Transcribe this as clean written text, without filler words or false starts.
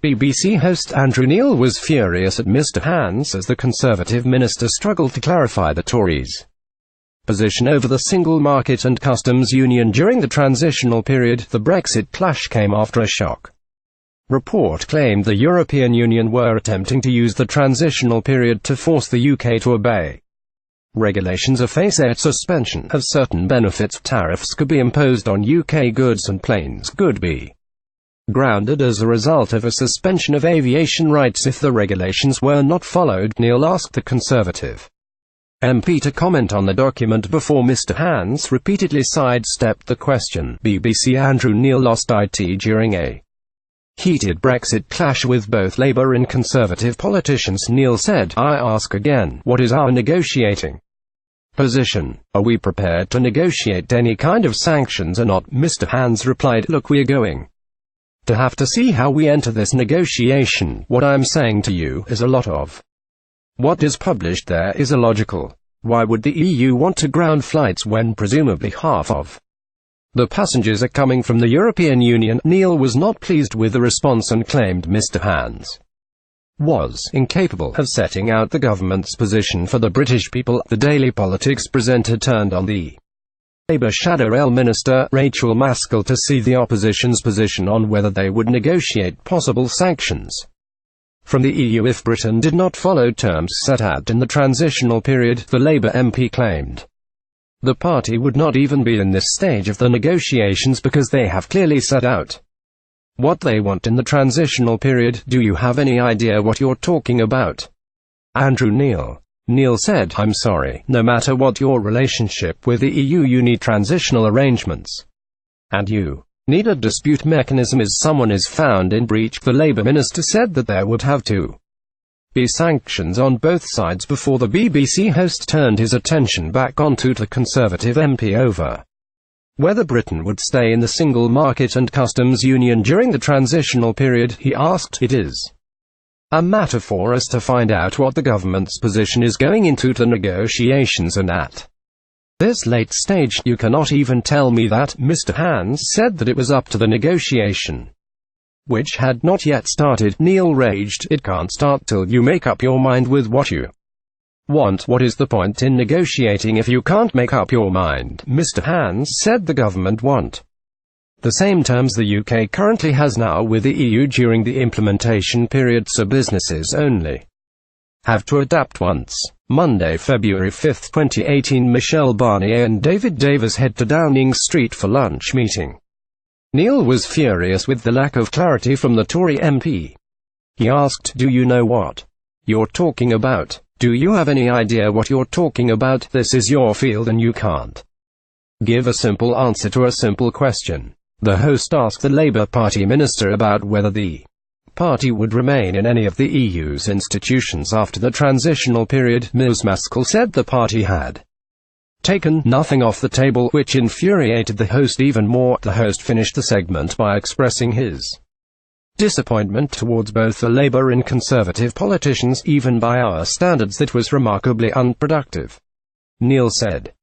BBC host Andrew Neil was furious at Mr Hans as the Conservative minister struggled to clarify the Tories' position over the single market and customs union during the transitional period. The Brexit clash came after a shock report claimed the European Union were attempting to use the transitional period to force the UK to obey regulations or face a suspension of certain benefits. Tariffs could be imposed on UK goods and planes could be grounded as a result of a suspension of aviation rights if the regulations were not followed. Neil asked the Conservative MP to comment on the document before Mr Hans repeatedly sidestepped the question. BBC Andrew Neil lost IT during a heated Brexit clash with both Labour and Conservative politicians. Neil said, "I ask again, what is our negotiating position? Are we prepared to negotiate any kind of sanctions or not?" Mr Hans replied, "Look, we're going to have to see how we enter this negotiation. What I'm saying to you is a lot of what is published there is illogical. Why would the EU want to ground flights when presumably half of the passengers are coming from the European Union?" Neil was not pleased with the response and claimed Mr Hans was incapable of setting out the government's position for the British people. The Daily Politics presenter turned on the Labour Shadow Rail Minister, Rachel Maskell, to see the opposition's position on whether they would negotiate possible sanctions from the EU if Britain did not follow terms set out in the transitional period. The Labour MP claimed the party would not even be in this stage of the negotiations because they have clearly set out what they want in the transitional period. "Do you have any idea what you're talking about?" Andrew Neil. Neil said, "I'm sorry, no matter what your relationship with the EU, you need transitional arrangements. And you need a dispute mechanism if someone is found in breach." The Labour minister said that there would have to be sanctions on both sides before the BBC host turned his attention back onto the Conservative MP over whether Britain would stay in the single market and customs union during the transitional period. He asked, "It is a matter for us to find out what the government's position is going into the negotiations, and at this late stage, you cannot even tell me that." Mr Hans said that it was up to the negotiation, which had not yet started. Neil raged, "It can't start till you make up your mind with what you want. What is the point in negotiating if you can't make up your mind?" Mr Hans said the government want the same terms the UK currently has now with the EU during the implementation period, so businesses only have to adapt once. Monday, February 5, 2018, Michelle Barnier and David Davis head to Downing Street for lunch meeting. Neil was furious with the lack of clarity from the Tory MP. He asked, "Do you know what you're talking about? Do you have any idea what you're talking about? This is your field and you can't give a simple answer to a simple question." The host asked the Labour Party minister about whether the party would remain in any of the EU's institutions after the transitional period. Ms Maskell said the party had taken nothing off the table, which infuriated the host even more. The host finished the segment by expressing his disappointment towards both the Labour and Conservative politicians. "Even by our standards, that was remarkably unproductive," Neil said.